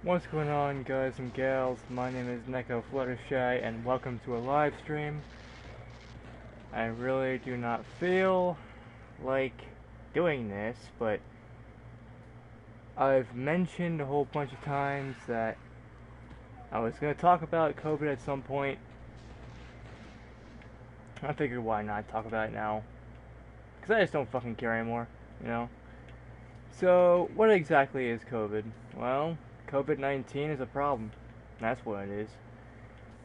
What's going on, guys and gals? My name is Neko Fluttershy, and welcome to a live stream. I really do not feel like doing this, but I've mentioned a whole bunch of times that I was going to talk about COVID at some point. I figured why not talk about it now? Because I just don't fucking care anymore, you know? So, what exactly is COVID? Well, COVID-19 is a problem. That's what it is.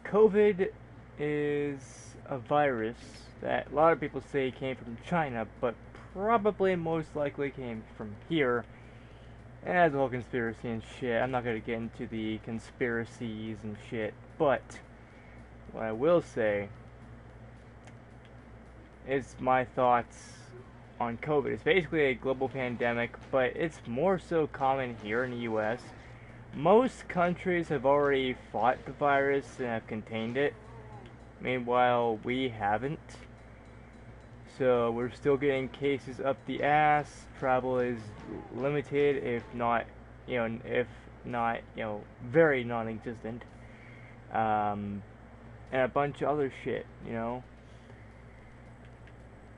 COVID is a virus that a lot of people say came from China, but probably most likely came from here. And that's a whole conspiracy and shit. I'm not going to get into the conspiracies and shit, but what I will say is my thoughts on COVID. It's basically a global pandemic, but it's more so common here in the US. Most countries have already fought the virus and have contained it. Meanwhile, we haven't. So we're still getting cases up the ass. Travel is limited, if not, very non-existent. And a bunch of other shit.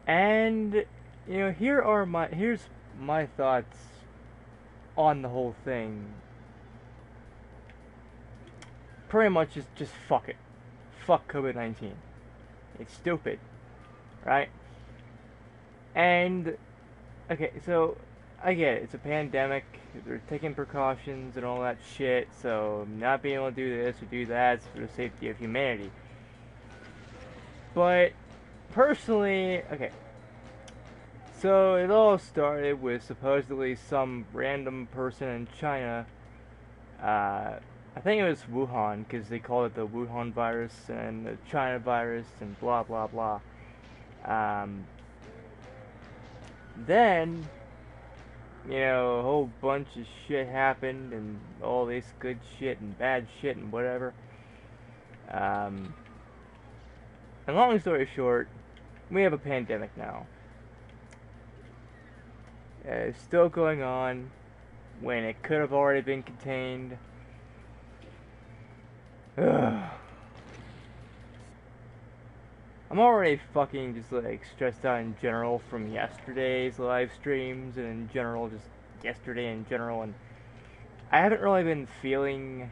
And here's my thoughts on the whole thing. Pretty much just fuck it. Fuck COVID-19. It's stupid, right? And okay, so I get it. It's a pandemic. They're taking precautions and all that shit. So not being able to do this or do that is for the safety of humanity. But personally, okay. So it all started with supposedly some random person in China. I think it was Wuhan because they call it the Wuhan virus and the China virus and blah blah blah. Then, a whole bunch of shit happened and all this good shit and bad shit and whatever. And long story short, we have a pandemic now. It's still going on when it could have already been contained. Ugh. I'm already fucking just like stressed out in general from yesterday's live streams and in general just yesterday in general, and I haven't really been feeling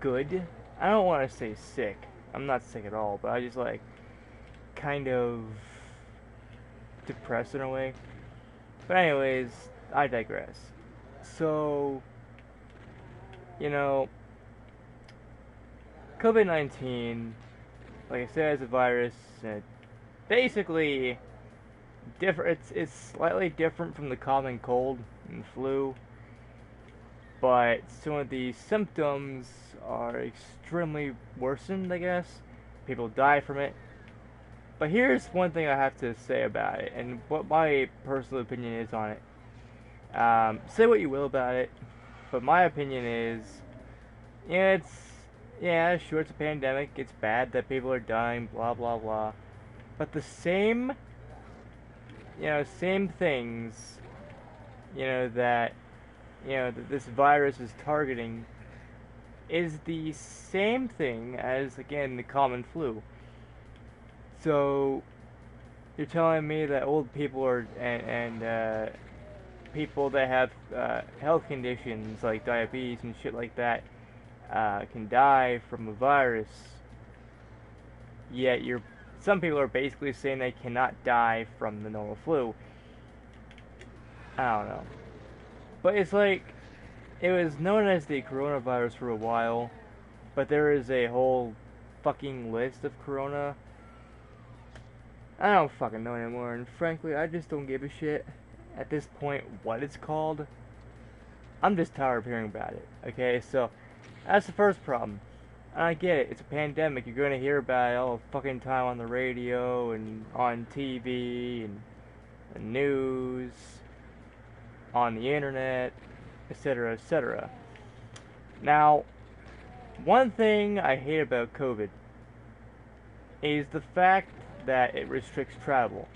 good. I don't want to say sick. I'm not sick at all, but I just like kind of depressed in a way. But anyways, I digress. So, COVID-19, like I said, is a virus. Basically, it's slightly different from the common cold and flu, but some of the symptoms are extremely worsened, I guess. People die from it. But here's one thing I have to say about it, and what my personal opinion is on it. Say what you will about it, but my opinion is, sure, it's a pandemic, it's bad that people are dying, blah, blah, blah. But the same things, that this virus is targeting is the same thing as, again, the common flu. So, you're telling me that old people and people that have health conditions like diabetes and shit like that can die from a virus, yet some people are basically saying they cannot die from the normal flu. I don't know. But it's like, it was known as the coronavirus for a while, but there is a whole fucking list of corona. I don't fucking know anymore, and frankly, I just don't give a shit at this point what it's called. I'm just tired of hearing about it, okay? So, that's the first problem. And I get it, it's a pandemic, you're gonna hear about it all the fucking time on the radio, and on TV, and the news, on the internet, etc., etc. Now, one thing I hate about COVID is the fact that it restricts travel.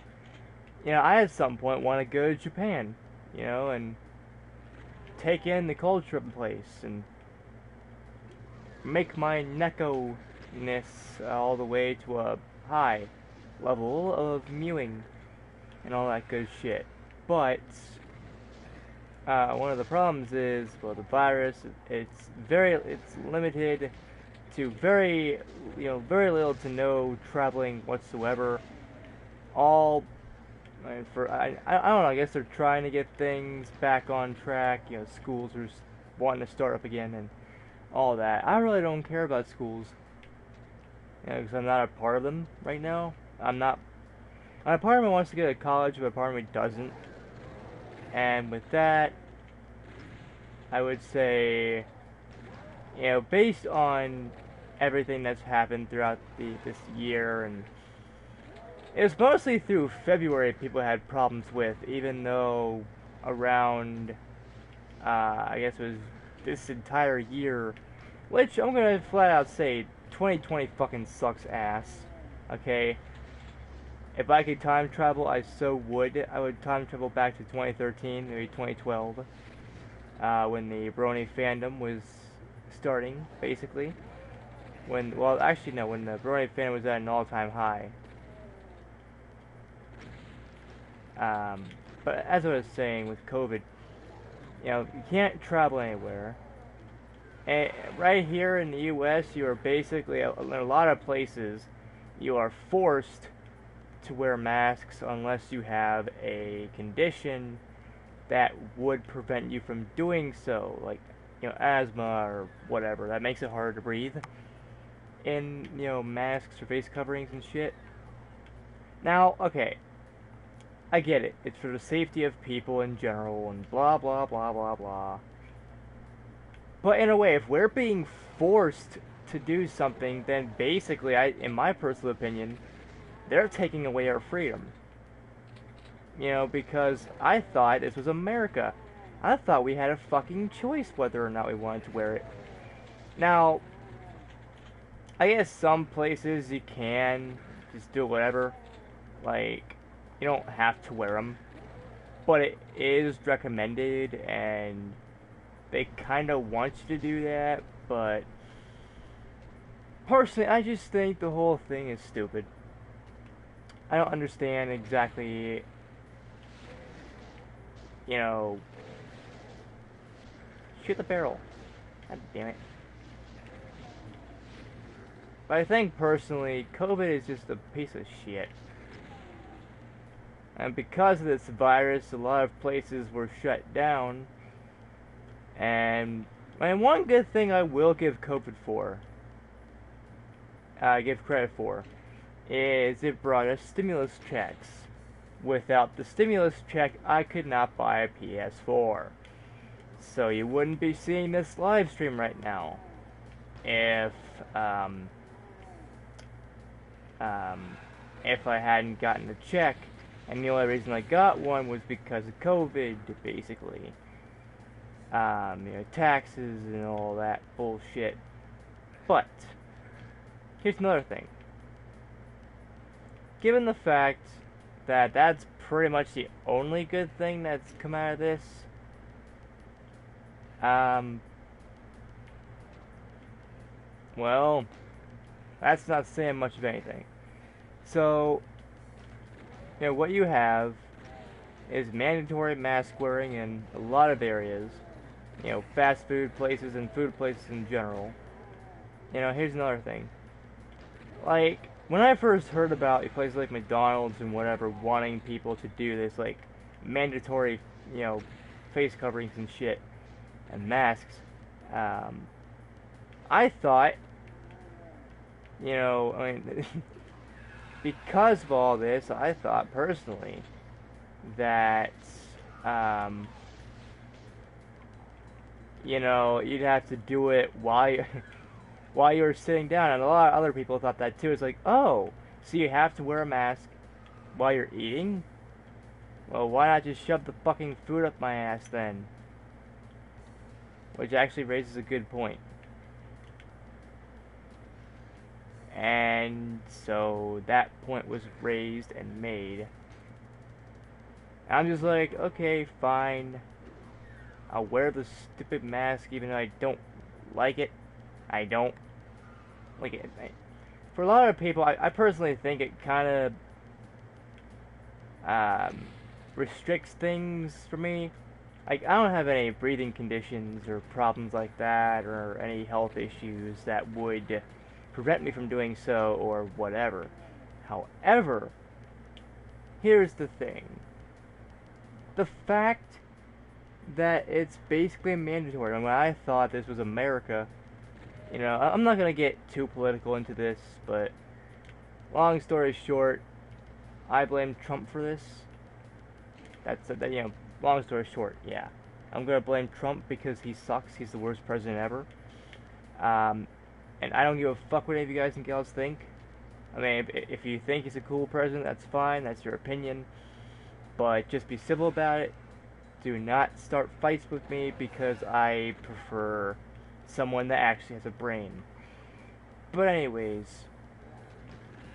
I at some point want to go to Japan, and take in the culture of the place and make my neko-ness all the way to a high level of mewing and all that good shit. But one of the problems is, well, the virus. It's limited to very little to no traveling whatsoever. All I don't know. I guess they're trying to get things back on track. Schools are wanting to start up again and all that. I really don't care about schools, because I'm not a part of them right now. I'm not. My part of me wants to go to college, but a part of me doesn't. And with that, I would say, based on everything that's happened throughout this year, and it was mostly through February people had problems with, even though around, I guess it was this entire year, which I'm gonna flat out say, 2020 fucking sucks ass, okay? If I could time travel, I so would. I would time travel back to 2013, maybe 2012, when the Brony fandom was starting, basically. When the Brony fandom was at an all-time high. But as I was saying, with COVID, you can't travel anywhere. And right here in the U.S., you are basically, in a lot of places, you are forced to wear masks unless you have a condition that would prevent you from doing so, like, asthma or whatever. That makes it harder to breathe in, masks or face coverings and shit. Now, okay, I get it. It's for the safety of people in general and blah, blah, blah, blah, blah. But in a way, if we're being forced to do something, then basically, in my personal opinion, they're taking away our freedom. Because I thought this was America. I thought we had a fucking choice whether or not we wanted to wear it. Now, I guess some places you can just do whatever. Like, you don't have to wear them. But it is recommended, and they kind of want you to do that, but personally, I just think the whole thing is stupid. I don't understand exactly, shoot the barrel. God damn it. But I think personally, COVID is just a piece of shit. And because of this virus, a lot of places were shut down. And one good thing I will give COVID for, give credit for, is it brought us stimulus checks. Without the stimulus check, I could not buy a PS4. So you wouldn't be seeing this live stream right now if I hadn't gotten a check, and the only reason I got one was because of COVID, basically. Taxes and all that bullshit. But here's another thing. Given the fact that that's pretty much the only good thing that's come out of this, well, that's not saying much of anything. So, what you have is mandatory mask wearing in a lot of areas, fast food places and food places in general. Here's another thing. Like, when I first heard about places like McDonald's and whatever wanting people to do this, like, mandatory, face coverings and shit, and masks, I thought, because of all this, I thought personally that, you'd have to do it while you were sitting down, and a lot of other people thought that too. It's like, oh, so you have to wear a mask while you're eating? Well, why not just shove the fucking food up my ass then? Which actually raises a good point. And so that point was raised and made. I'm just like, okay, fine. I'll wear the stupid mask even though I don't like it. I don't like it. For a lot of people, I personally think it kind of restricts things for me. Like, I don't have any breathing conditions or problems like that, or any health issues that would prevent me from doing so, or whatever. However, here's the thing. The fact that it's basically mandatory. When I thought this was America, I'm not gonna get too political into this, but long story short, I blame Trump for this. Long story short, yeah. I'm gonna blame Trump because he sucks. He's the worst president ever. And I don't give a fuck what any of you guys and gals think. I mean, if you think he's a cool president, that's fine. That's your opinion. But just be civil about it. Do not start fights with me because I prefer someone that actually has a brain. But anyways,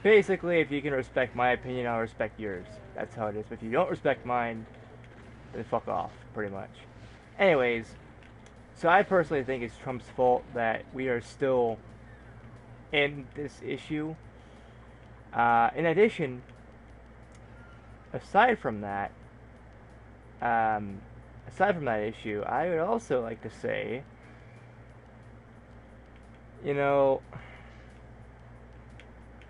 basically, if you can respect my opinion, I'll respect yours. That's how it is. But if you don't respect mine, then fuck off, pretty much. Anyways, so I personally think it's Trump's fault that we are still in this issue. In addition, aside from that issue, I would also like to say,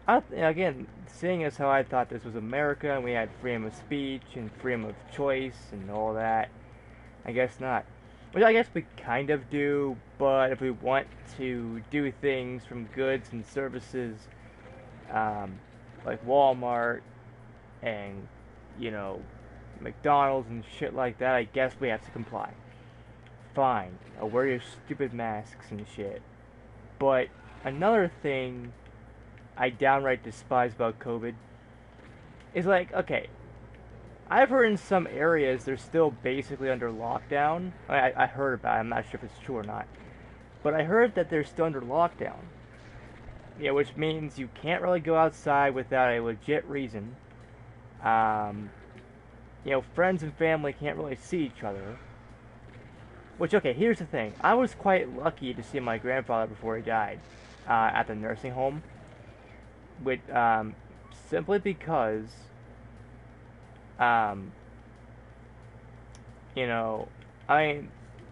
again, seeing as how I thought this was America and we had freedom of speech and freedom of choice and all that, I guess not. Which I guess we kind of do, but if we want to do things from goods and services, like Walmart and, McDonald's and shit like that, I guess we have to comply. Fine, I'll wear your stupid masks and shit. But another thing I downright despise about COVID is okay, I've heard in some areas they're still basically under lockdown. I heard about it, I'm not sure if it's true or not. But I heard that they're still under lockdown. Yeah, which means you can't really go outside without a legit reason. Friends and family can't really see each other. Which, okay, here's the thing. I was quite lucky to see my grandfather before he died at the nursing home. With, simply because, it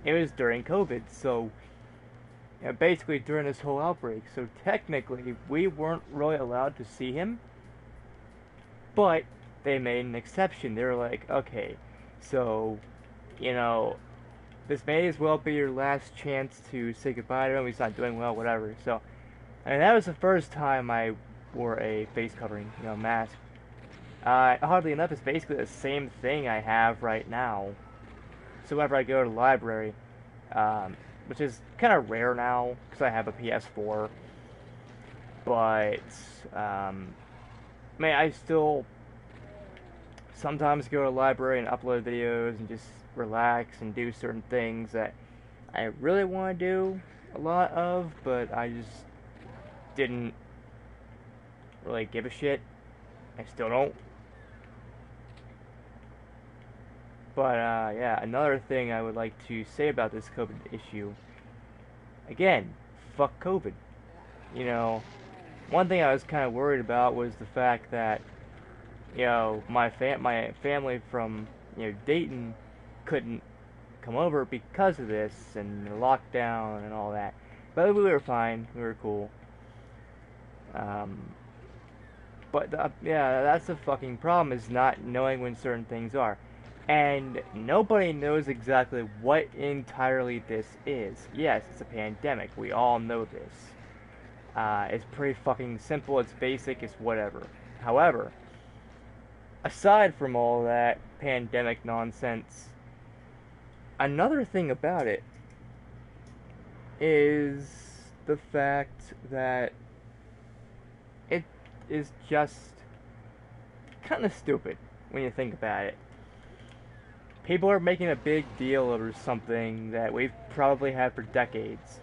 was during COVID, so, basically during this whole outbreak, so technically we weren't really allowed to see him, but they made an exception. They were like, okay, so, this may as well be your last chance to say goodbye to him. He's not doing well, whatever. So, that was the first time I wore a face covering, mask. Oddly enough, it's basically the same thing I have right now. So whenever I go to the library, which is kind of rare now because I have a PS4, but I still sometimes go to the library and upload videos and just relax and do certain things that I really want to do a lot of, but I just didn't really give a shit. I still don't. But yeah, another thing I would like to say about this COVID issue, again, fuck COVID. One thing I was kind of worried about was the fact that my family from Dayton couldn't come over because of this and the lockdown and all that. But we were fine. We were cool. But that's the fucking problem, is not knowing when certain things are. And nobody knows exactly what entirely this is. Yes, it's a pandemic. We all know this. It's pretty fucking simple. It's basic. It's whatever. However, aside from all that pandemic nonsense, another thing about it is the fact that it is just kind of stupid when you think about it. People are making a big deal over something that we've probably had for decades.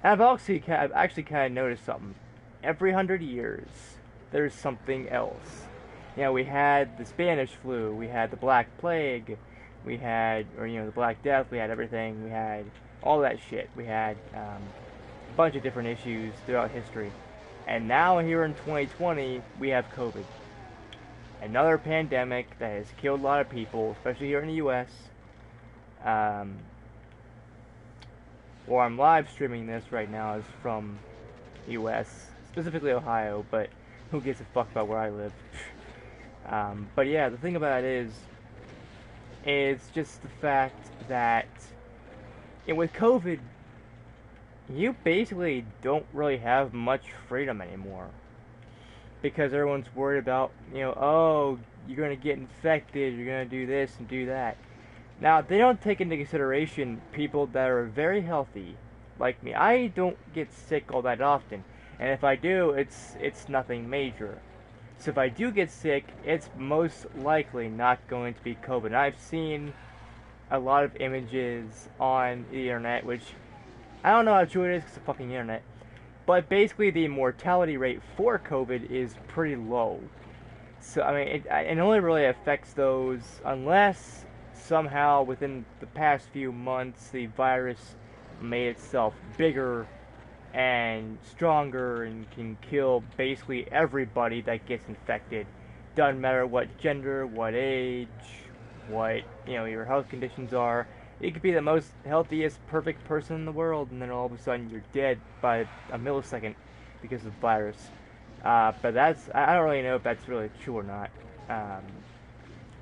And I've actually kind of noticed something. Every 100 years, there's something else. We had the Spanish flu, we had the Black Plague, we had, the Black Death, we had everything, we had all that shit. We had, bunch of different issues throughout history. And now here in 2020, we have COVID. Another pandemic that has killed a lot of people, especially here in the U.S. Or I'm live streaming this right now is from the U.S., specifically Ohio, but who gives a fuck about where I live? But yeah, the thing about it is, it's just the fact that with COVID, you basically don't really have much freedom anymore. Because everyone's worried about, oh, you're going to get infected, you're going to do this and do that. Now, they don't take into consideration people that are very healthy, like me. I don't get sick all that often, and if I do, it's nothing major. So if I do get sick, it's most likely not going to be COVID. And I've seen a lot of images on the internet, which I don't know how true it is because it's the fucking internet. But basically, the mortality rate for COVID is pretty low. So, I mean, it only really affects those unless somehow within the past few months the virus made itself bigger and stronger and can kill basically everybody that gets infected. Doesn't matter what gender, what age, what, your health conditions are. You could be the most healthiest, perfect person in the world, and then all of a sudden you're dead by a millisecond because of the virus. But I don't really know if that's really true or not.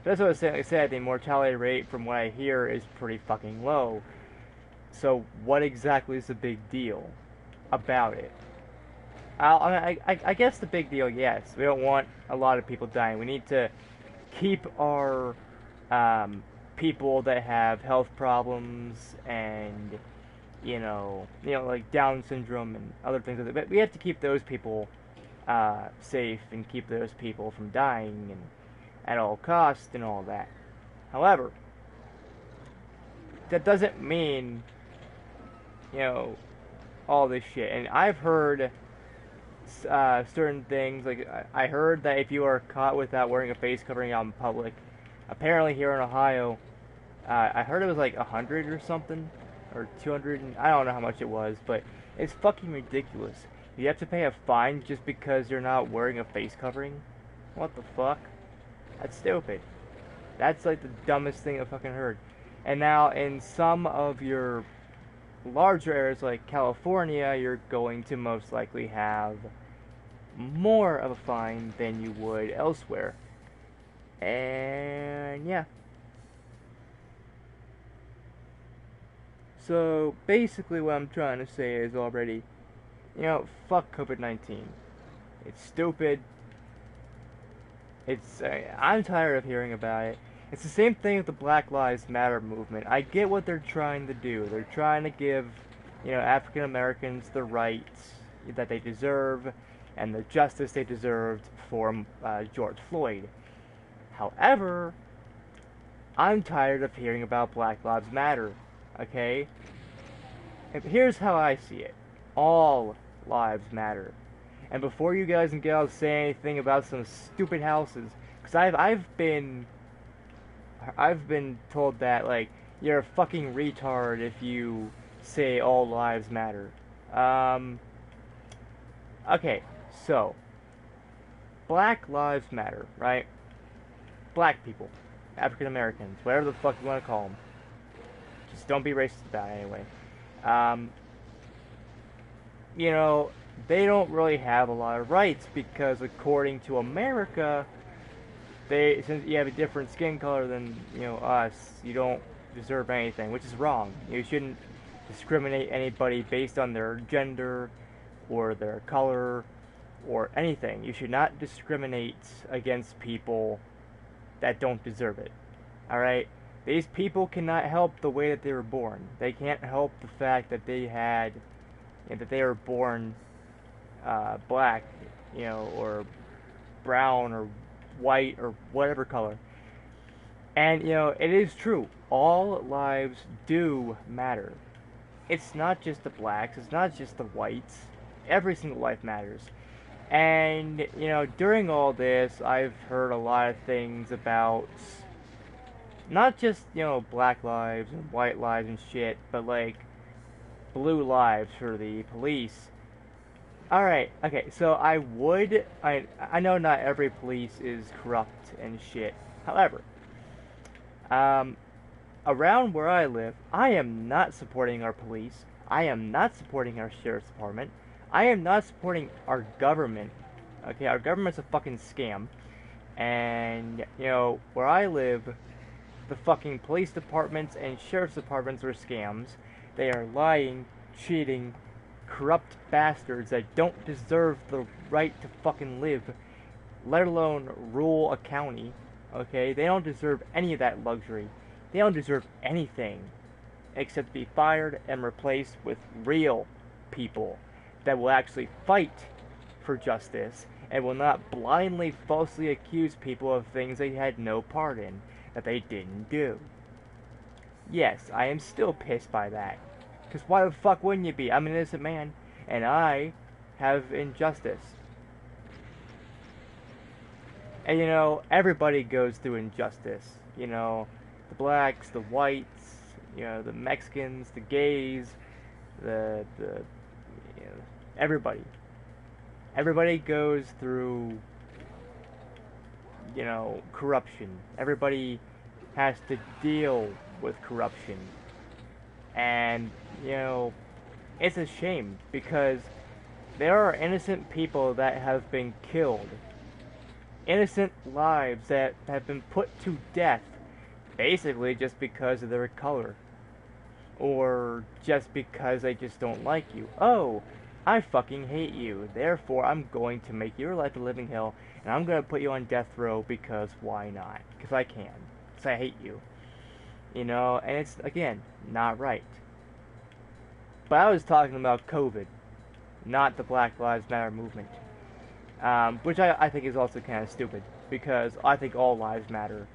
That's what I said. Like I said, the mortality rate, from what I hear, is pretty fucking low. So what exactly is the big deal about it? I guess the big deal, yes. We don't want a lot of people dying. We need to keep our people that have health problems and like Down syndrome and other things like that. But we have to keep those people safe and keep those people from dying and at all costs and all that. However, that doesn't mean all this shit. And I've heard certain things, like I heard that if you are caught without wearing a face covering out in public, apparently here in Ohio, I heard it was like 100 or something, or 200, I don't know how much it was, but it's fucking ridiculous. You have to pay a fine just because you're not wearing a face covering? What the fuck? That's stupid. That's like the dumbest thing I've fucking heard. And now in some of your larger areas like California, you're going to most likely have more of a fine than you would elsewhere. And yeah. So basically what I'm trying to say is already, fuck COVID-19. It's stupid. I'm tired of hearing about it. It's the same thing with the Black Lives Matter movement. I get what they're trying to do. They're trying to give, African Americans the rights that they deserve and the justice they deserved for George Floyd. However, I'm tired of hearing about Black Lives Matter, okay? And here's how I see it. All lives matter. And before you guys can get out and say anything about some stupid houses, because I've been told that, like, you're a fucking retard if you say all lives matter. Okay, so, Black Lives Matter, right? Black people, African Americans, whatever the fuck you want to call them. Just don't be racist about it anyway. They don't really have a lot of rights because according to America, since you have a different skin color than, us, you don't deserve anything, which is wrong. You shouldn't discriminate anybody based on their gender or their color or anything. You should not discriminate against people that don't deserve it. Alright? These people cannot help the way that they were born. They can't help the fact that they were born black, or brown or white or whatever color. And, it is true. All lives do matter. It's not just the blacks. It's not just the whites. Every single life matters. And, during all this, I've heard a lot of things about not just, black lives and white lives and shit, but, like, blue lives for the police. Alright, okay, so I know not every police is corrupt and shit. However, um, around where I live, I am not supporting our police. I am not supporting our sheriff's department. I am not supporting our government. Okay, our government's a fucking scam. And, you know, where I live, the fucking police departments and sheriff's departments are scams. They are lying, cheating, corrupt bastards that don't deserve the right to fucking live, let alone rule a county. Okay, they don't deserve any of that luxury. They don't deserve anything except to be fired and replaced with real people that will actually fight for justice and will not blindly falsely accuse people of things they had no part in, that they didn't do. Yes, I am still pissed by that. Because why the fuck wouldn't you be? I'm an innocent man, and I have injustice. And you know, everybody goes through injustice. You know, the blacks, the whites, you know, the Mexicans, the gays, the you know, everybody. Everybody goes through, you know, corruption. Everybody has to deal with corruption. And, you know, it's a shame because there are innocent people that have been killed. Innocent lives that have been put to death basically just because of their color. Or just because they just don't like you. Oh, I fucking hate you. Therefore, I'm going to make your life a living hell. And I'm going to put you on death row because why not? Because I can. Because I hate you. You know, and it's, again, not right. But I was talking about COVID, not the Black Lives Matter movement. Which I think is also kind of stupid. Because I think all lives matter.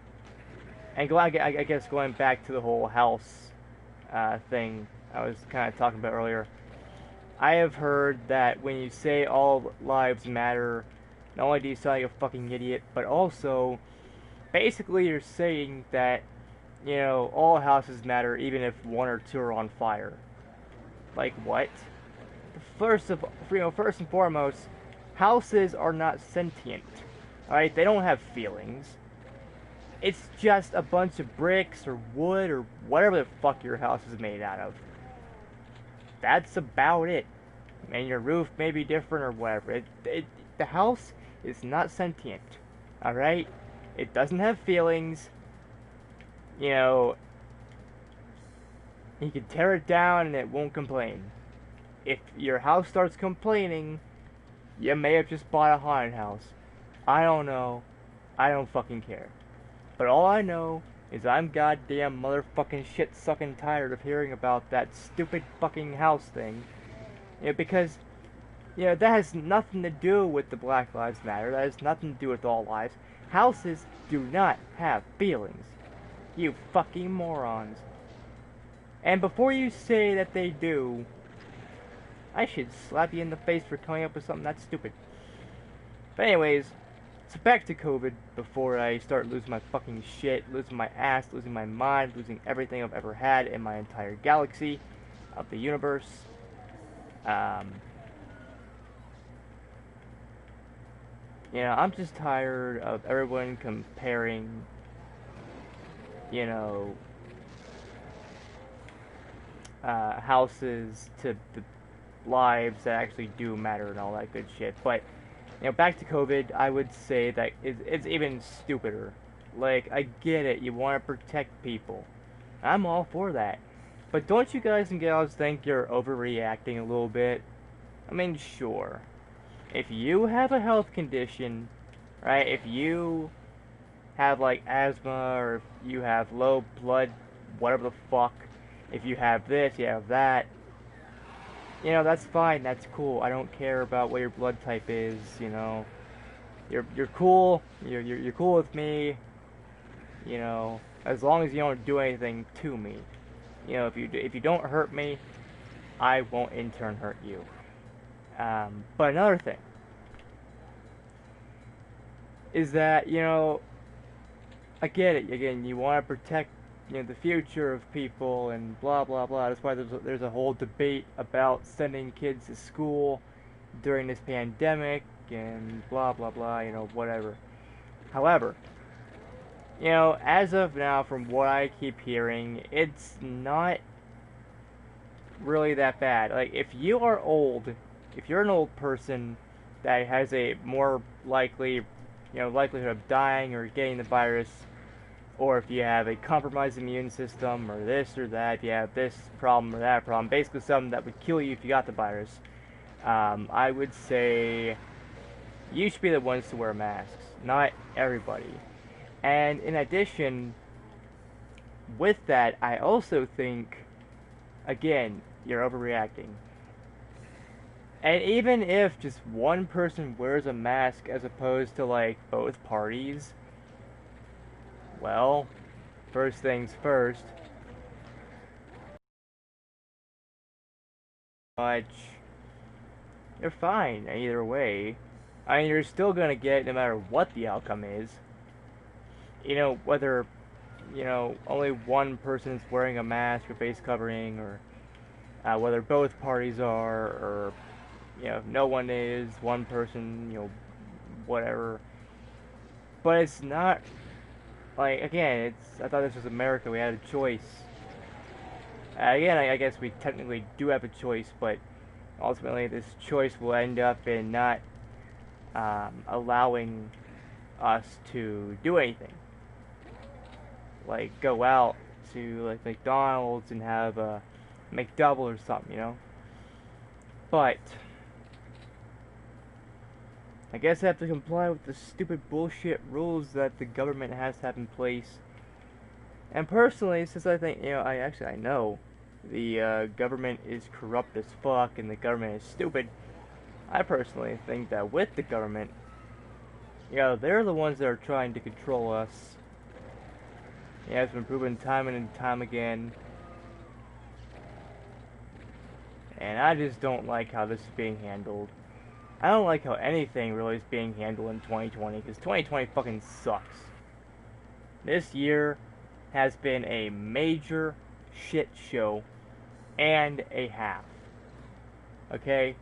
And I guess going back to the whole house thing I was kind of talking about earlier. I have heard that when you say all lives matter, not only do you sound like a fucking idiot, but also, basically you're saying that, you know, all houses matter even if one or two are on fire. Like what? First and foremost, houses are not sentient. Alright, they don't have feelings. It's just a bunch of bricks or wood or whatever the fuck your house is made out of. That's about it. And your roof may be different or whatever. The house is not sentient. Alright? It doesn't have feelings. You know, you can tear it down and it won't complain. If your house starts complaining, you may have just bought a haunted house. I don't know. I don't fucking care. But all I know is I'm goddamn motherfucking shit sucking tired of hearing about that stupid fucking house thing. You know, because, you know, that has nothing to do with the Black Lives Matter. That has nothing to do with all lives. Houses do not have feelings. You fucking morons. And before you say that they do, I should slap you in the face for coming up with something that stupid. But anyways, so back to COVID before I start losing my fucking shit, losing my ass, losing my mind, losing everything I've ever had in my entire galaxy of the universe. You know, I'm just tired of everyone comparing, you know, houses to the lives that actually do matter and all that good shit. But, you know, back to COVID, I would say that it's even stupider. Like, I get it, you want to protect people. I'm all for that. But don't you guys and gals think you're overreacting a little bit? I mean, sure. If you have a health condition, right, if you have, like, asthma, or if you have low blood, whatever the fuck, if you have this, you have that, you know, that's fine, that's cool. I don't care about what your blood type is, you know. You're cool, you're cool with me, you know, as long as you don't do anything to me. You know, if you don't hurt me, I won't in turn hurt you. But another thing is that, you know, I get it. Again, you want to protect the future of people and blah blah blah. That's why there's a whole debate about sending kids to school during this pandemic and blah blah blah. Whatever. However, as of now, from what I keep hearing, it's not really that bad. Like, if you're an old person that has a more likelihood of dying or getting the virus, or if you have a compromised immune system, or this or that, if you have this problem or that problem, basically something that would kill you if you got the virus, I would say you should be the ones to wear masks, not everybody. And in addition, with that, I also think, again, you're overreacting. And even if just one person wears a mask as opposed to, like, both parties, well, first things first, much, you're fine either way. I mean, you're still gonna get it no matter what the outcome is. Whether, only one person is wearing a mask or face covering, or whether both parties are, or, no one is, one person, whatever. But it's not, like, again, I thought this was America, we had a choice. Again, I guess we technically do have a choice, but ultimately this choice will end up in not allowing us to do anything. Like, go out to, like, McDonald's and have a McDouble or something, But I guess I have to comply with the stupid bullshit rules that the government has to have in place. And personally, since I think, I know the government is corrupt as fuck and the government is stupid, I personally think that with the government, they're the ones that are trying to control us. It's been proven time and time again. And I just don't like how this is being handled. I don't like how anything really is being handled in 2020, because 2020 fucking sucks. This year has been a major shit show and a half. Okay?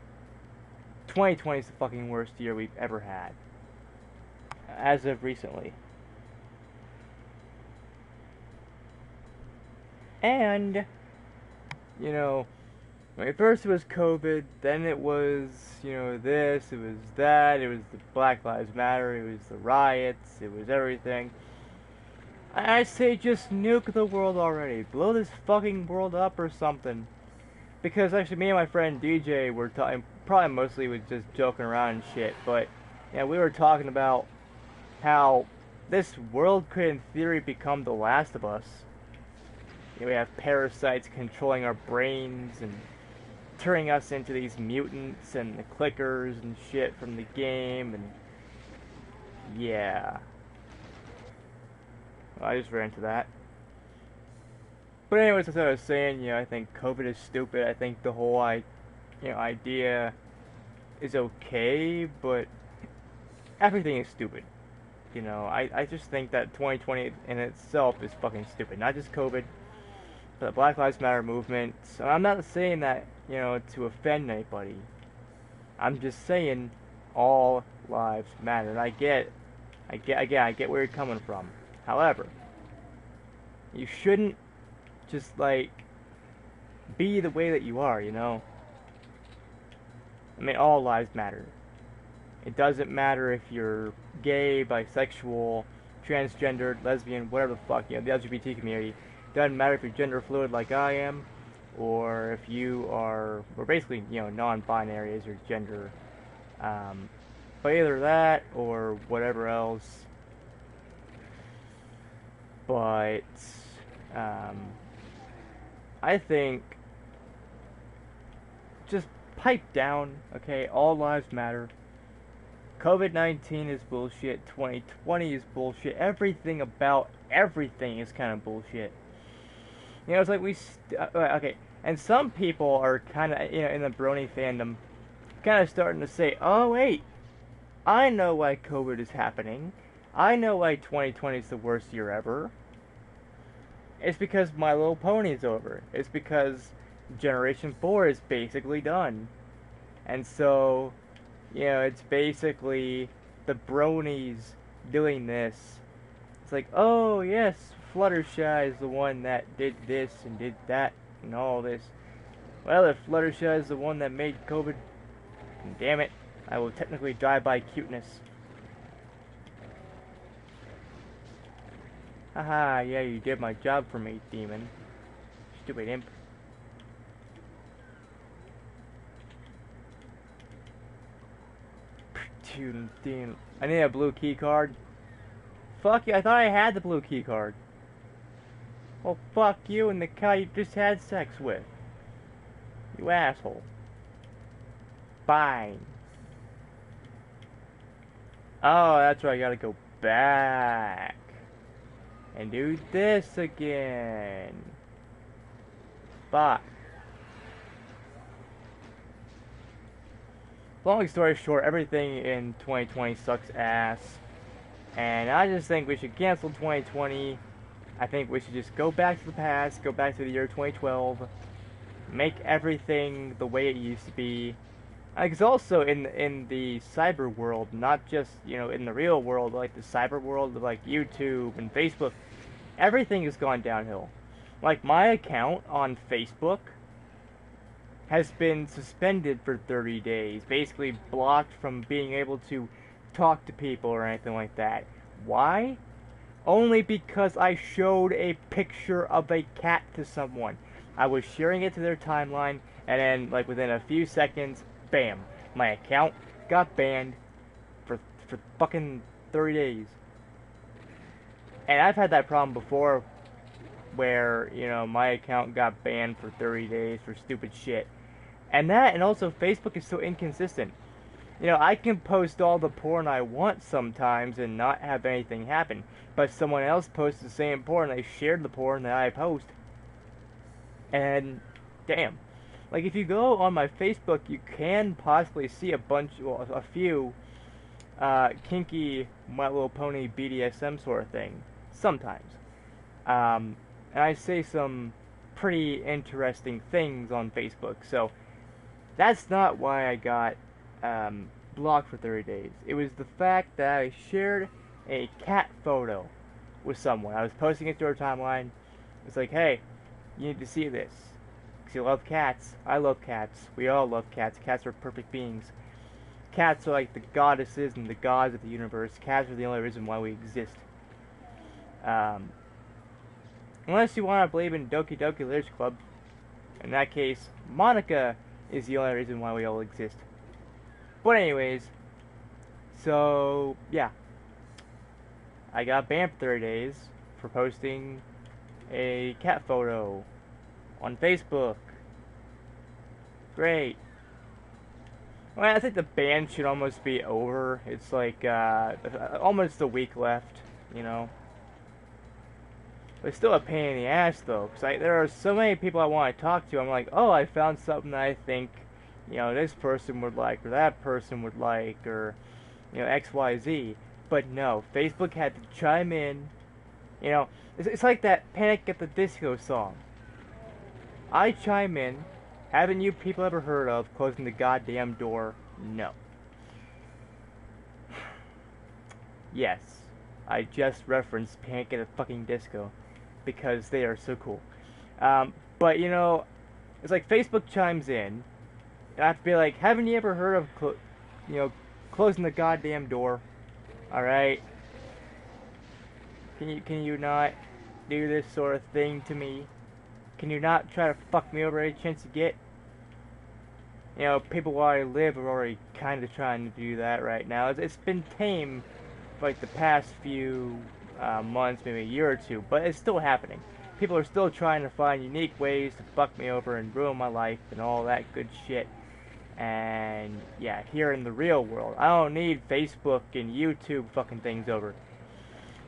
2020 is the fucking worst year we've ever had. As of recently. And, first it was COVID, then it was, this, it was that, it was the Black Lives Matter, it was the riots, it was everything. I say just nuke the world already. Blow this fucking world up or something. Because actually me and my friend DJ were talking, probably mostly was just joking around and shit, but we were talking about how this world could in theory become The Last of Us. We have parasites controlling our brains and turning us into these mutants and the clickers and shit from the game, and yeah. Well, I just ran into that. But anyways, as I was saying, I think COVID is stupid. I think the whole idea is okay, but everything is stupid. I just think that 2020 in itself is fucking stupid. Not just COVID, but the Black Lives Matter movement. So I'm not saying that, to offend anybody. I'm just saying all lives matter. And I get where you're coming from. However, you shouldn't just, be the way that you are, I mean, all lives matter. It doesn't matter if you're gay, bisexual, transgendered, lesbian, whatever the fuck, the LGBT community. Doesn't matter if you're gender fluid like I am, or if you are, or basically, non-binary as your gender. But either that, or whatever else. But, I think, just pipe down, okay? All lives matter. COVID-19 is bullshit. 2020 is bullshit. Everything about everything is kind of bullshit. It's like okay. And some people are kind of, in the brony fandom, kind of starting to say, oh, wait, I know why COVID is happening. I know why 2020 is the worst year ever. It's because My Little Pony's over. It's because Generation 4 is basically done. And so, it's basically the bronies doing this. It's like, oh yes, Fluttershy is the one that did this and did that and all this. Well, if Fluttershy is the one that made COVID, damn it, I will technically die by cuteness. Haha, yeah, you did my job for me, demon. Stupid imp. Dude, I need a blue key card. Fuck you, I thought I had the blue key card. Well, fuck you and the guy you just had sex with. You asshole. Fine. Oh, that's right, I gotta go back. And do this again. Fuck. Long story short, everything in 2020 sucks ass. And I just think we should cancel 2020. I think we should just go back to the past, go back to the year 2012. Make everything the way it used to be. Because also in the cyber world, not just, in the real world, like the cyber world of like YouTube and Facebook, everything has gone downhill. Like my account on Facebook has been suspended for 30 days, basically blocked from being able to talk to people or anything like that. Why? Only because I showed a picture of a cat to someone. I was sharing it to their timeline, and then, like, within a few seconds, bam, my account got banned for fucking 30 days. And I've had that problem before, where, my account got banned for 30 days for stupid shit. And also Facebook is so inconsistent. I can post all the porn I want sometimes and not have anything happen. But someone else posts the same porn, they shared the porn that I post. And, damn. Like, if you go on my Facebook, you can possibly see a few kinky My Little Pony BDSM sort of thing. Sometimes. And I say some pretty interesting things on Facebook, so that's not why I got blocked for 30 days. It was the fact that I shared a cat photo with someone. I was posting it to our timeline. It's like, hey, you need to see this. Because you love cats. I love cats. We all love cats. Cats are perfect beings. Cats are like the goddesses and the gods of the universe. Cats are the only reason why we exist. Unless you want to believe in Doki Doki Literature Club. In that case, Monica is the only reason why we all exist. But anyways, so, yeah. I got banned for 30 days for posting a cat photo on Facebook. Great. Well, I think the ban should almost be over. It's like, almost a week left, But it's still a pain in the ass, though, because there are so many people I want to talk to. I'm like, oh, I found something that I think, this person would like, or that person would like, or, X, Y, Z. But no, Facebook had to chime in. It's like that Panic at the Disco song. I chime in. Haven't you people ever heard of closing the goddamn door? No. Yes, I just referenced Panic at the fucking Disco because they are so cool. But it's like Facebook chimes in, and I have to be like, haven't you ever heard of closing the goddamn door? All right. Can you not do this sort of thing to me? Can you not try to fuck me over any chance you get? People where I live are already kind of trying to do that right now. It's been tame for like the past few months, maybe a year or two, but it's still happening. People are still trying to find unique ways to fuck me over and ruin my life and all that good shit. And yeah, here in the real world, I don't need Facebook and YouTube fucking things over.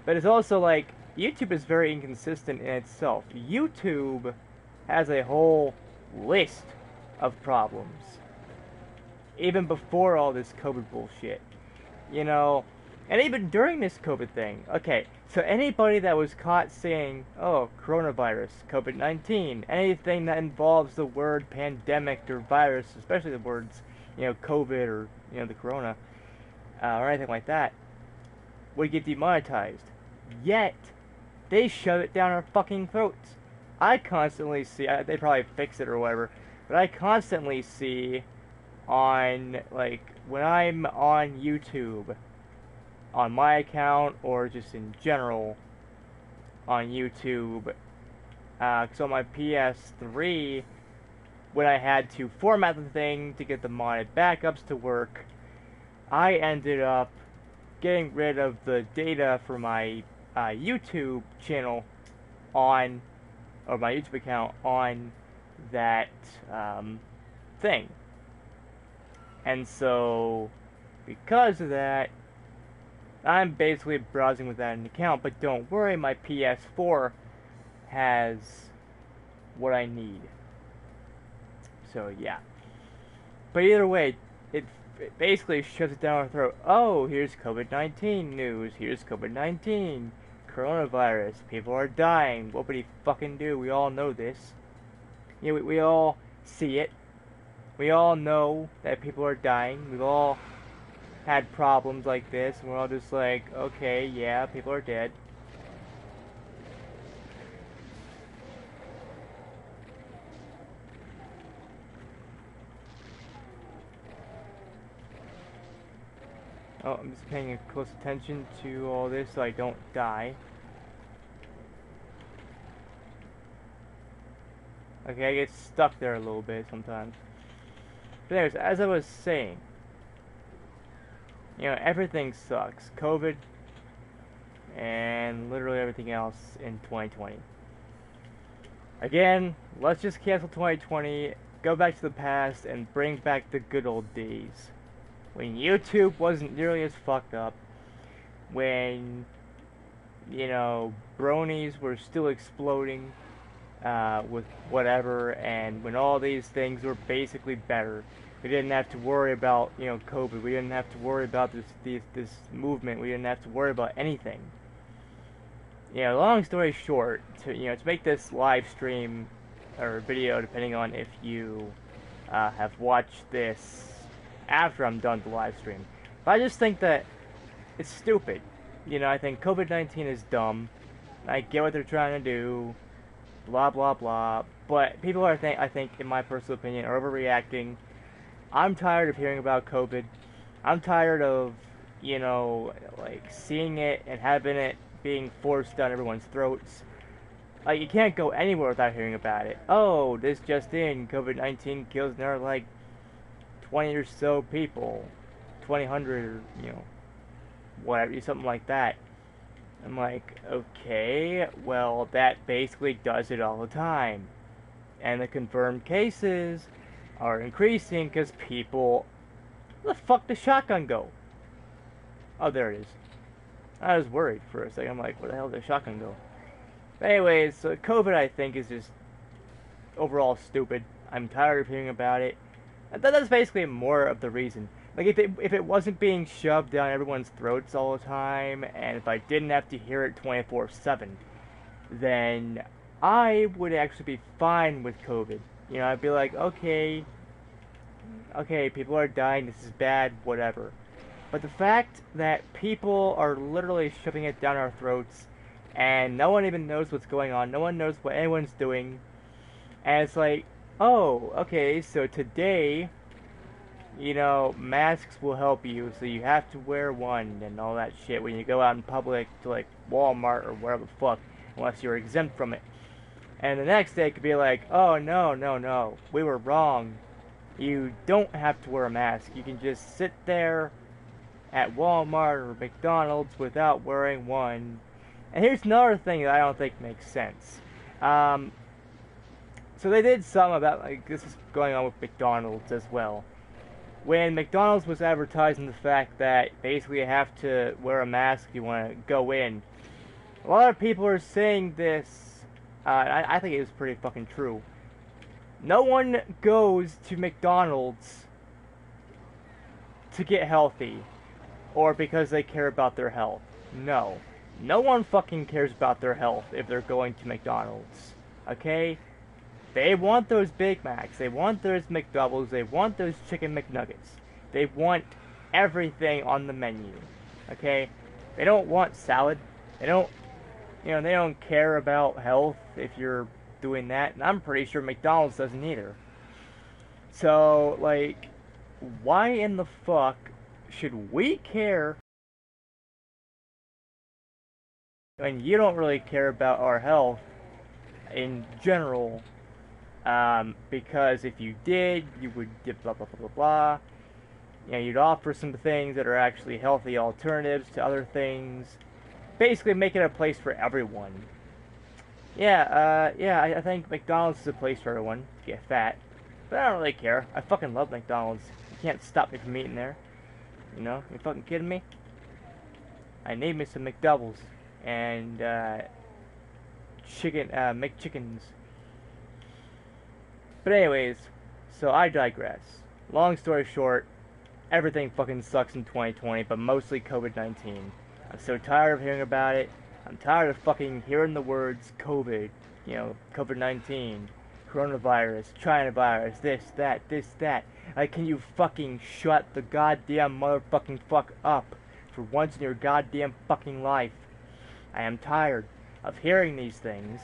But it's also like, YouTube is very inconsistent in itself. YouTube has a whole list of problems. Even before all this COVID bullshit. And even during this COVID thing, okay, so anybody that was caught saying, oh, coronavirus, COVID-19, anything that involves the word pandemic or virus, especially the words, COVID or, the corona, or anything like that, would get demonetized. Yet, they shove it down our fucking throats. I constantly see, they probably fix it or whatever, but I constantly see on, like, when I'm on YouTube, on my account, or just in general on YouTube, because on my PS3, when I had to format the thing to get the modded backups to work, I ended up getting rid of the data for my YouTube channel on, or my YouTube account on that thing. And so, because of that, I'm basically browsing without an account, but don't worry, my PS4 has what I need. So, yeah. But either way, it basically shoves it down our throat. Oh, here's COVID-19 news. Here's COVID-19. Coronavirus. People are dying. What would he fucking do? We all know this. We all see it. We all know that people are dying. We've all had problems like this, and we're all just like, okay, yeah, people are dead. Oh, I'm just paying close attention to all this so I don't die. Okay, I get stuck there a little bit sometimes. But anyways, as I was saying, everything sucks. COVID and literally everything else in 2020. Again, let's just cancel 2020, go back to the past, and bring back the good old days. When YouTube wasn't nearly as fucked up. When, bronies were still exploding with whatever, and when all these things were basically better. We didn't have to worry about, COVID. We didn't have to worry about this movement. We didn't have to worry about anything. Long story short, to make this live stream or video, depending on if you have watched this after I'm done the live stream. But I just think that it's stupid. I think COVID-19 is dumb. I get what they're trying to do. Blah blah blah. But people are, I think, in my personal opinion, are overreacting. I'm tired of hearing about COVID. I'm tired of, seeing it and having it being forced down everyone's throats. You can't go anywhere without hearing about it. Oh, this just in, COVID-19 kills another, 20 or so people. 2,000 or, whatever, something like that. I'm like, okay, well, that basically does it all the time. And the confirmed cases are increasing because people... Where the fuck does shotgun go? Oh, there it is. I was worried for a second. I'm like, where the hell did the shotgun go? But anyways, so COVID, I think, is just overall stupid. I'm tired of hearing about it. And that's basically more of the reason. If it wasn't being shoved down everyone's throats all the time, and if I didn't have to hear it 24/7, then I would actually be fine with COVID. I'd be like, okay, people are dying, this is bad, whatever. But the fact that people are literally shoving it down our throats, and no one even knows what's going on, no one knows what anyone's doing, and it's like, oh, okay, so today, masks will help you, so you have to wear one, and all that shit when you go out in public to, Walmart or wherever the fuck, unless you're exempt from it. And the next day it could be like, oh, no, we were wrong. You don't have to wear a mask. You can just sit there at Walmart or McDonald's without wearing one. And here's another thing that I don't think makes sense. So they did some about, this is going on with McDonald's as well. When McDonald's was advertising the fact that basically you have to wear a mask if you want to go in, a lot of people are saying this. I think it was pretty fucking true. No one goes to McDonald's to get healthy. or because they care about their health. No. No one fucking cares about their health if they're going to McDonald's. Okay? They want those Big Macs. They want those McDoubles. They want those Chicken McNuggets. They want everything on the menu. Okay? They don't want salad. They don't, they don't care about health if you're doing that. And I'm pretty sure McDonald's doesn't either. So, like, why in the fuck should we care when you don't really care about our health in general? Because if you did, you would blah blah blah blah blah. You'd offer some things that are actually healthy alternatives to other things. Basically, make it a place for everyone. I think McDonald's is a place for everyone to get fat. But I don't really care. I fucking love McDonald's. You can't stop me from eating there. You fucking kidding me? I need me some McDoubles and McChickens. But anyways, so I digress. Long story short, everything fucking sucks in 2020, but mostly COVID-19. I'm so tired of hearing about it. I'm tired of fucking hearing the words COVID, COVID-19, coronavirus, China virus, this, that. Like, can you fucking shut the goddamn motherfucking fuck up for once in your goddamn fucking life? I am tired of hearing these things.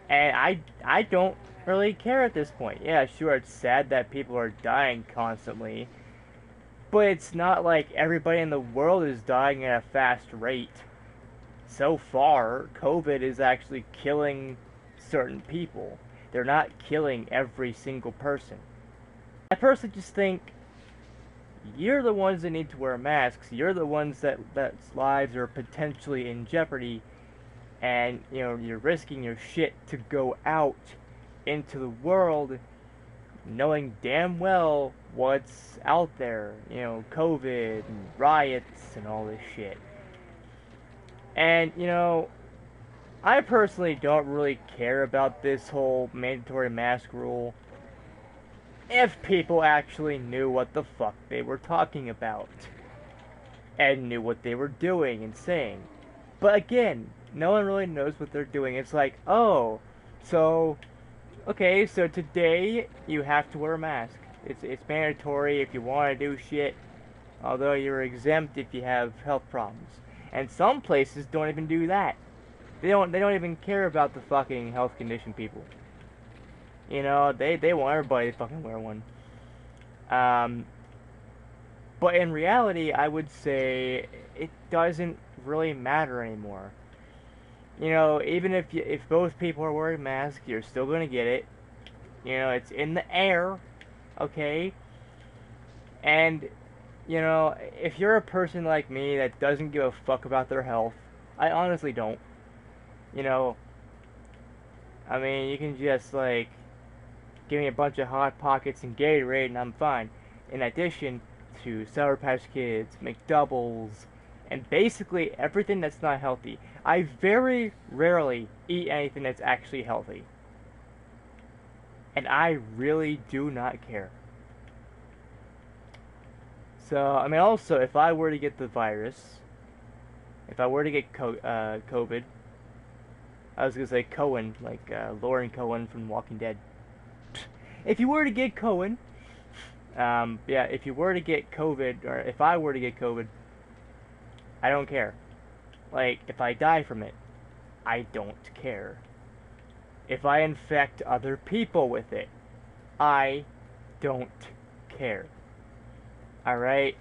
And I don't really care at this point. Yeah, sure, it's sad that people are dying constantly. But it's not like everybody in the world is dying at a fast rate. So far, COVID is actually killing certain people. They're not killing every single person. I personally just think you're the ones that need to wear masks. You're the ones that's lives are potentially in jeopardy, and you're risking your shit to go out into the world knowing damn well what's out there. COVID and riots and all this shit. And I personally don't really care about this whole mandatory mask rule if people actually knew what the fuck they were talking about and knew what they were doing and saying. But again, no one really knows what they're doing. It's like, oh, so today you have to wear a mask. It's mandatory if you want to do shit, although you're exempt if you have health problems. And some places don't even do that. They don't even care about the fucking health condition people. They want everybody to fucking wear one. But in reality, I would say it doesn't really matter anymore. Even if both people are wearing masks, you're still gonna get it. It's in the air, okay? And, if you're a person like me that doesn't give a fuck about their health, I honestly don't. I mean, you can just, give me a bunch of Hot Pockets and Gatorade and I'm fine. In addition to Sour Patch Kids, McDoubles, and basically everything that's not healthy. I very rarely eat anything that's actually healthy. And I really do not care. So, I mean, also, if I were to get the virus, if I were to get COVID, I was going to say Cohen, like Lauren Cohen from Walking Dead. If you were to get Cohen, if you were to get COVID, or if I were to get COVID, I don't care. Like, if I die from it, I don't care. If I infect other people with it, I don't care. Alright?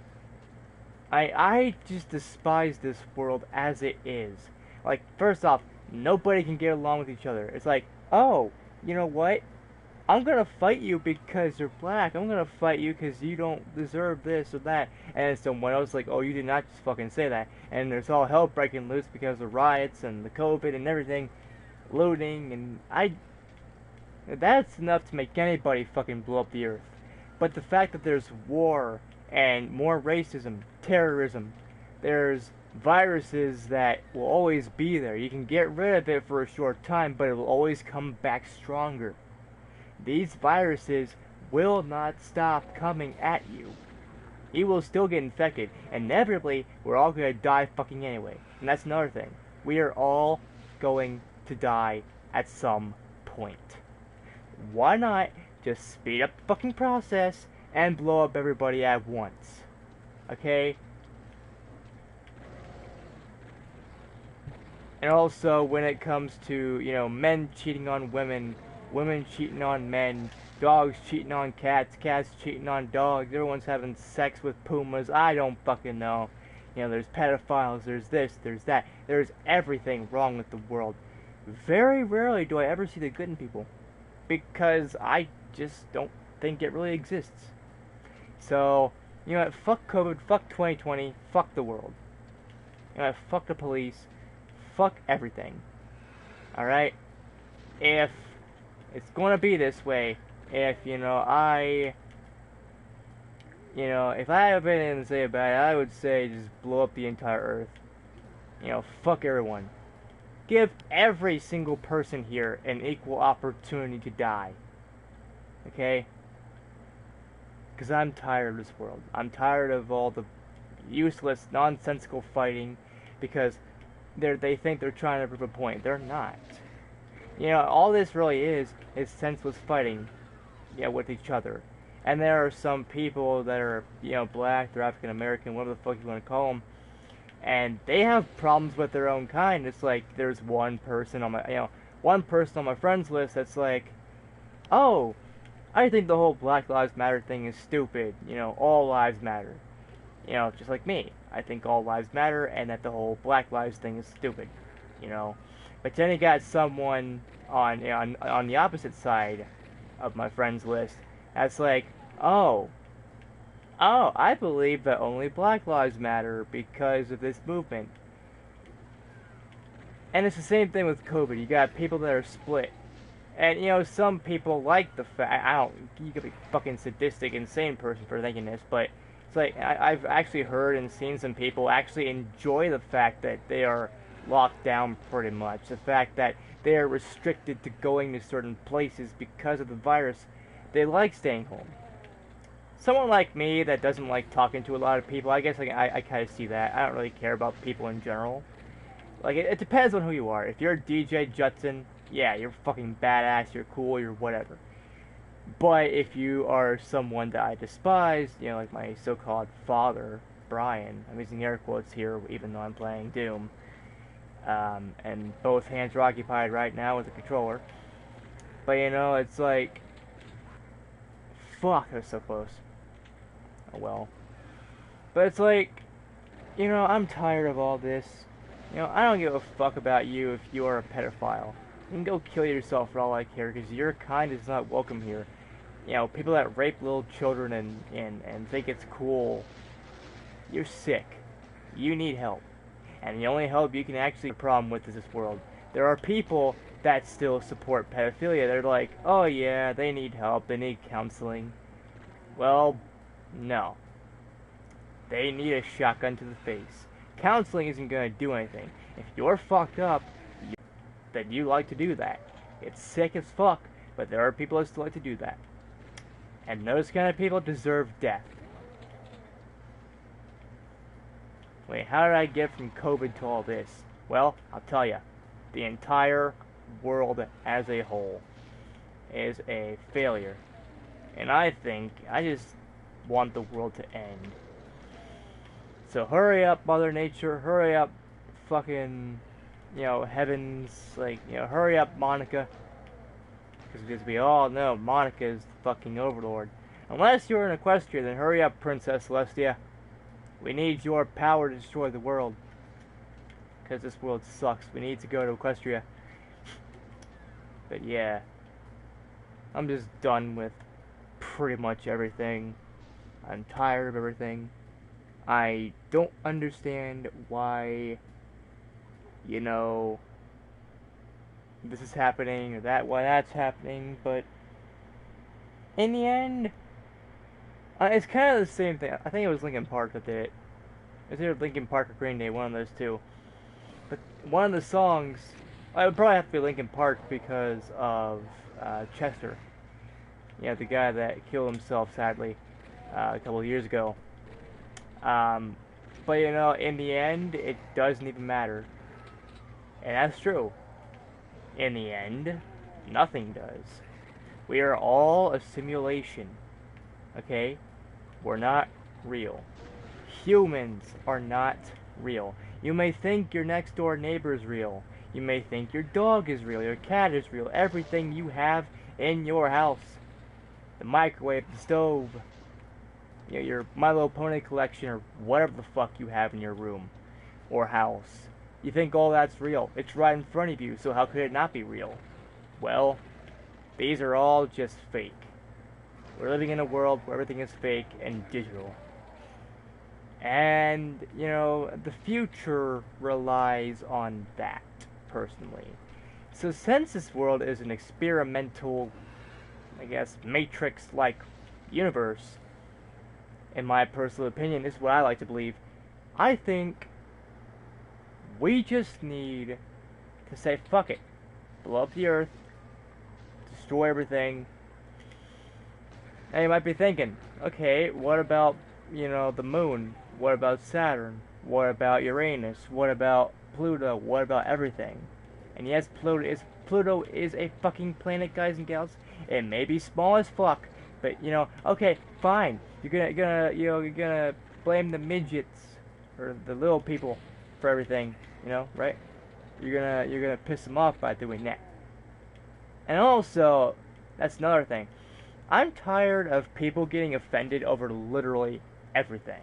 I just despise this world as it is. Like, first off, nobody can get along with each other. It's like, oh, you know what? I'm gonna fight you because you're black. I'm gonna fight you because you don't deserve this or that. And someone else like, oh, you did not just fucking say that. And there's all hell breaking loose because of riots and the COVID and everything, looting, and that's enough to make anybody fucking blow up the earth. But the fact that there's war and more racism, terrorism, there's viruses that will always be there. You can get rid of it for a short time, but it will always come back stronger. These viruses will not stop coming at you. He will still get infected. Inevitably, we're all gonna die fucking anyway. And that's another thing. We are all going to die at some point. Why not just speed up the fucking process and blow up everybody at once? Okay? And also, when it comes to, men cheating on women, women cheating on men, dogs cheating on cats, cats cheating on dogs, everyone's having sex with pumas, I don't fucking know. There's pedophiles, there's this, there's that. There's everything wrong with the world. Very rarely do I ever see the good in people. Because I just don't think it really exists. So, what, fuck COVID, fuck 2020, fuck the world. Fuck the police, fuck everything. Alright? If it's gonna be this way, if, if I have anything to say about it, I would say just blow up the entire earth. Fuck everyone. Give every single person here an equal opportunity to die. Okay? Because I'm tired of this world. I'm tired of all the useless, nonsensical fighting because they think they're trying to prove a point. They're not. All this really is senseless fighting, with each other. And there are some people that are, black, they're African American, whatever the fuck you want to call them, and they have problems with their own kind. It's like there's one person on my friends list that's like, oh, I think the whole Black Lives Matter thing is stupid. All lives matter. Just like me. I think all lives matter and that the whole Black Lives thing is stupid. But then you got someone on the opposite side of my friends list that's like, oh, I believe that only Black Lives Matter because of this movement. And it's the same thing with COVID. You got people that are split. And, some people like the fact, you could be fucking sadistic, insane person for thinking this, but it's like, I've actually heard and seen some people actually enjoy the fact that they are locked down pretty much. The fact that they are restricted to going to certain places because of the virus. They like staying home. Someone like me that doesn't like talking to a lot of people, I guess I kind of see that. I don't really care about people in general. Like, it depends on who you are. If you're DJ Judson, yeah, you're fucking badass, you're cool, you're whatever. But if you are someone that I despise, like my so-called father, Brian, I'm using air quotes here even though I'm playing Doom, and both hands are occupied right now with the controller. But it's like, fuck, I was so close. Oh well. But it's like, I'm tired of all this. I don't give a fuck about you if you are a pedophile. You can go kill yourself for all I care, because your kind is not welcome here. People that rape little children and think it's cool, you're sick. You need help. And the only help you can actually have a problem with is this world. There are people that still support pedophilia. They're like, oh yeah, they need help, they need counseling. Well, no. They need a shotgun to the face. Counseling isn't going to do anything. If you're fucked up, then you like to do that. It's sick as fuck, but there are people that still like to do that. And those kind of people deserve death. Wait, how did I get from COVID to all this? Well, I'll tell you. The entire world as a whole is a failure. And I just want the world to end. So hurry up, Mother Nature. Hurry up, fucking, heavens. Like, hurry up, Monica. Because we all know Monica is the fucking overlord. Unless you're in Equestria, then hurry up, Princess Celestia. We need your power to destroy the world. Because this world sucks. We need to go to Equestria. But yeah. I'm just done with pretty much everything. I'm tired of everything. I don't understand why, this is happening or why that's happening, but in the end, it's kind of the same thing. I think it was Linkin Park that did it. It was either Linkin Park or Green Day, one of those two. But one of the songs, it would probably have to be Linkin Park because of Chester. The guy that killed himself, sadly, a couple of years ago. Um, but in the end, it doesn't even matter. And that's true. In the end, nothing does. We are all a simulation. Okay? We're not real. Humans are not real. You may think your next door neighbor is real. You may think your dog is real, your cat is real, everything you have in your house. The microwave, the stove, your My Little Pony collection, or whatever the fuck you have in your room or house. You think all that's real. It's right in front of you, so how could it not be real? Well, these are all just fake. We're living in a world where everything is fake and digital. And, the future relies on that, personally. So since this world is an experimental, I guess, Matrix-like universe, in my personal opinion, this is what I like to believe, I think we just need to say, fuck it. Blow up the earth, destroy everything. And you might be thinking, okay, what about, the moon? What about Saturn? What about Uranus? What about Pluto? What about everything? And yes, Pluto is a fucking planet, guys and gals. It may be small as fuck, but okay, fine. You're gonna blame the midgets or the little people for everything, right? You're gonna piss them off by doing that. And also, that's another thing. I'm tired of people getting offended over literally everything.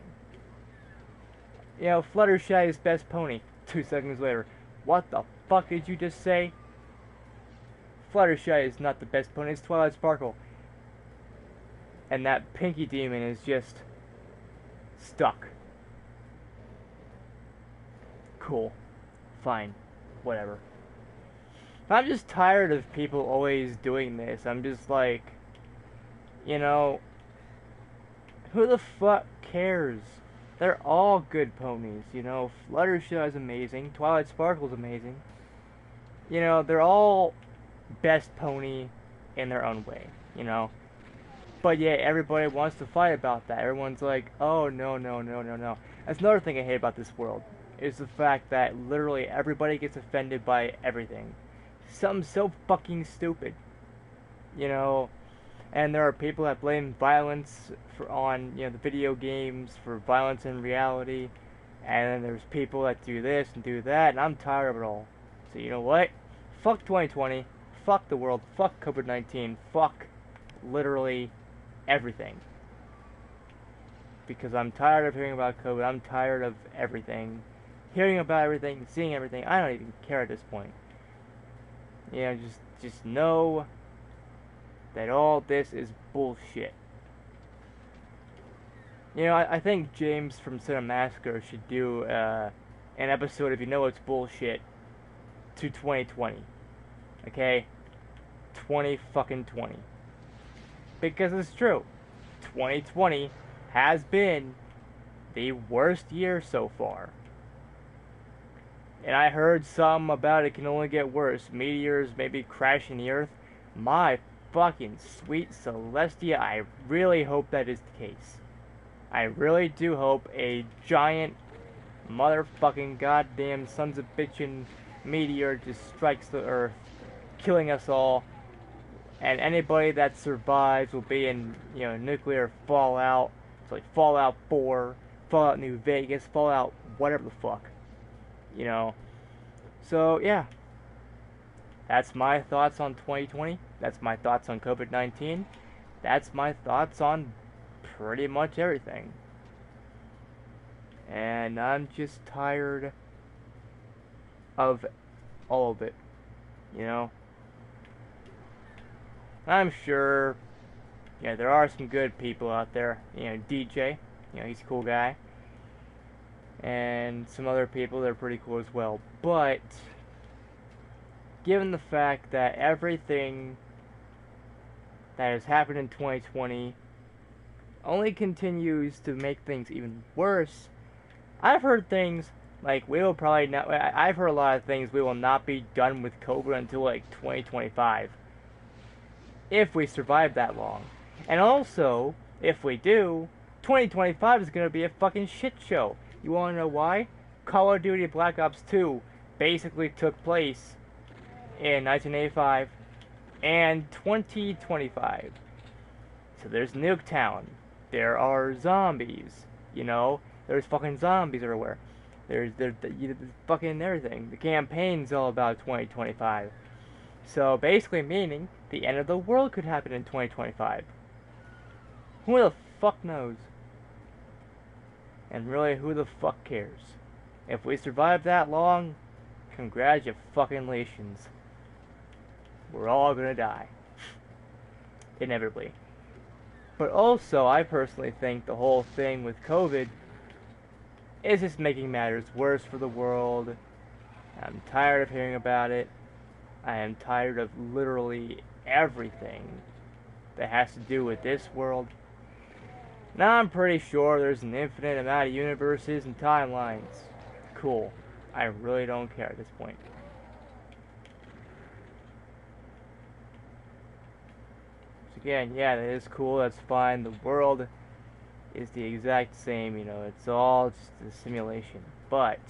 Fluttershy is best pony. 2 seconds later, what the fuck did you just say? Fluttershy is not the best pony, it's Twilight Sparkle. And that Pinky Demon is just stuck. Cool. Fine. Whatever. I'm just tired of people always doing this. I'm just like, who the fuck cares? They're all good ponies, Fluttershy is amazing, Twilight Sparkle's amazing. They're all best pony in their own way, But yeah, everybody wants to fight about that. Everyone's like, oh, no. That's another thing I hate about this world, is the fact that literally everybody gets offended by everything. Something so fucking stupid, And there are people that blame violence on the video games for violence in reality, and then there's people that do this and do that, and I'm tired of it all. So you know what? Fuck 2020. Fuck the world. Fuck COVID-19. Fuck literally everything. Because I'm tired of hearing about COVID. I'm tired of everything. Hearing about everything, seeing everything. I don't even care at this point. Just know that all this is bullshit. I think James from Cinemassacre should do an episode, if you know it's bullshit, to 2020. Okay? 20 Because it's true. 2020 has been the worst year so far. And I heard some about it can only get worse. Meteors maybe crashing the earth. My fucking sweet Celestia, I really hope that is the case. I really do hope a giant motherfucking goddamn sons of bitchin' meteor just strikes the earth, killing us all, and anybody that survives will be in, nuclear fallout. It's like Fallout 4, Fallout New Vegas, Fallout whatever the fuck. So yeah. That's my thoughts on 2020. That's my thoughts on COVID-19. That's my thoughts on pretty much everything. And I'm just tired of all of it. I'm sure, there are some good people out there. DJ, he's a cool guy. And some other people that are pretty cool as well. But given the fact that everything that has happened in 2020 only continues to make things even worse, I've heard things like we will probably not. I've heard a lot of things. We will not be done with COVID until like 2025, if we survive that long. And also, if we do, 2025 is gonna be a fucking shit show. You wanna know why? Call of Duty Black Ops 2 basically took place in 1985 and 2025. So there's Nuketown. There are zombies. You know, there's fucking zombies everywhere. There's fucking everything. The campaign's all about 2025. So basically meaning the end of the world could happen in 2025. Who the fuck knows? And really, who the fuck cares? If we survive that long, congratulations. We're all gonna die. Inevitably. But also, I personally think the whole thing with COVID is just making matters worse for the world. I'm tired of hearing about it. I am tired of literally everything that has to do with this world. Now I'm pretty sure there's an infinite amount of universes and timelines. Cool. I really don't care at this point. So again, yeah, that is cool, that's fine. The world is the exact same, you know, it's all just a simulation. But,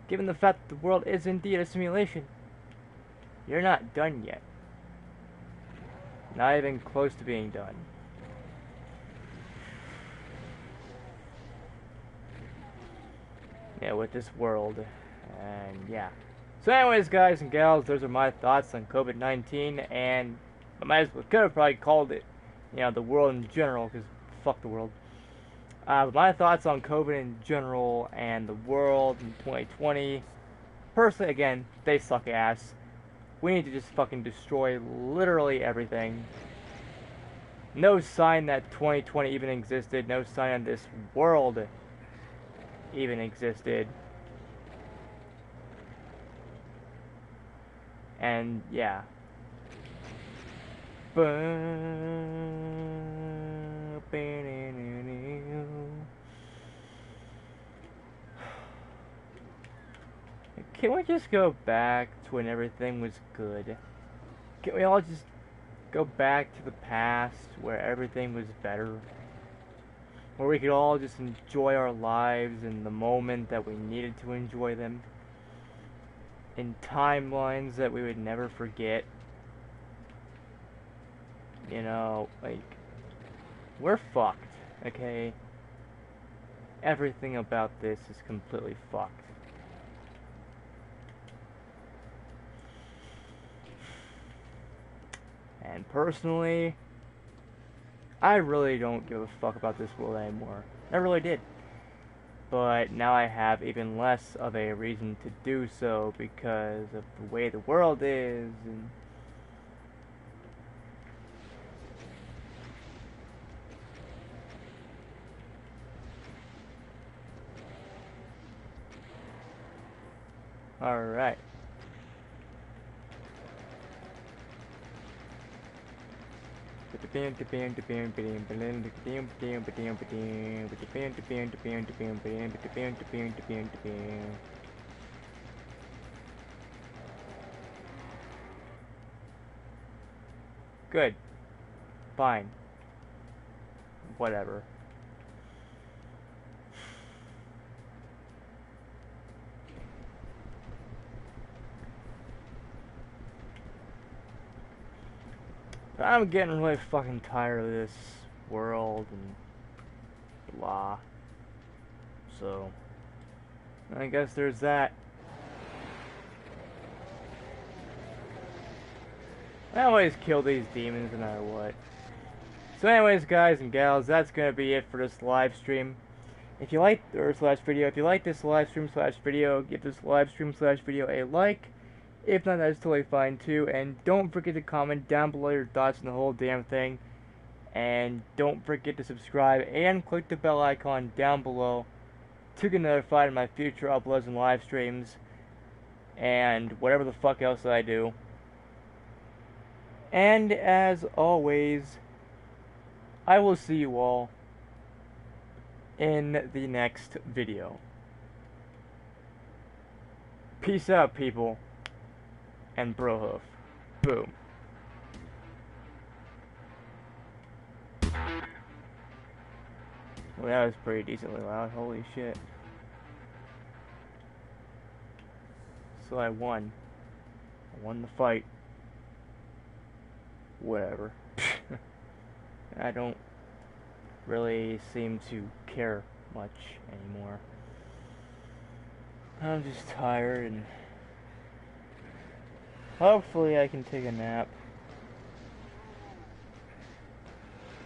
given the fact that the world is indeed a simulation, you're not done yet. Not even close to being done. Yeah, with this world. And yeah. So anyways, guys and gals, those are my thoughts on COVID-19, and I might as well, could have probably called it, you know, the world in general, because fuck the world. My thoughts on COVID in general and the world in 2020. Personally, again, they suck ass. We need to just fucking destroy literally everything. No sign that 2020 even existed. No sign that this world even existed. And yeah. Can we just go back to when everything was good? Can we all just go back to the past where everything was better? Where we could all just enjoy our lives in the moment that we needed to enjoy them? In timelines that we would never forget? You know, like, we're fucked, okay? Everything about this is completely fucked. And personally, I really don't give a fuck about this world anymore. I really did. But now I have even less of a reason to do so because of the way the world is and alright. Good. Fine. Whatever. I'm getting really fucking tired of this world and blah. So, I guess there's that. I always kill these demons no matter what. So anyways, guys and gals, that's gonna be it for this live stream. If you like, or slash video, if you like this live stream slash video, give this live stream slash video a like. If not, that's totally fine too. And don't forget to comment down below your thoughts on the whole damn thing. And don't forget to subscribe and click the bell icon down below to get notified of my future uploads and live streams. And whatever the fuck else that I do. And as always, I will see you all in the next video. Peace out, people. And Brohoof. Boom. Well, that was pretty decently loud. Holy shit. So I won. I won the fight. Whatever. I don't really seem to care much anymore. I'm just tired, and hopefully I can take a nap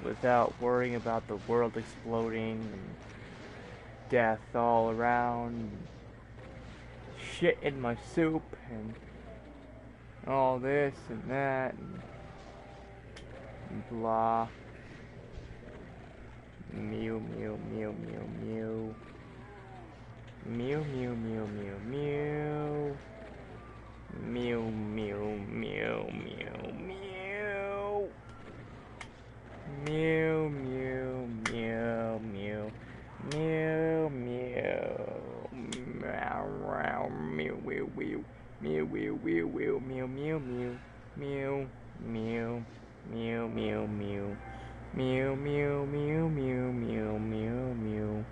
without worrying about the world exploding and death all around, and shit in my soup, and all this and that, and blah. Mew, mew, mew, mew, mew. Mew, mew, mew, mew, mew. Mew, mew, mew, mew, mew. Mew, mew, mew, mew. Mew, mew. Meow, meow, mew, mew, mew. Mew, mew, mew, mew, mew, mew, mew. Mew, mew, mew, mew, mew. Mew, mew, mew, mew, mew, mew, mew.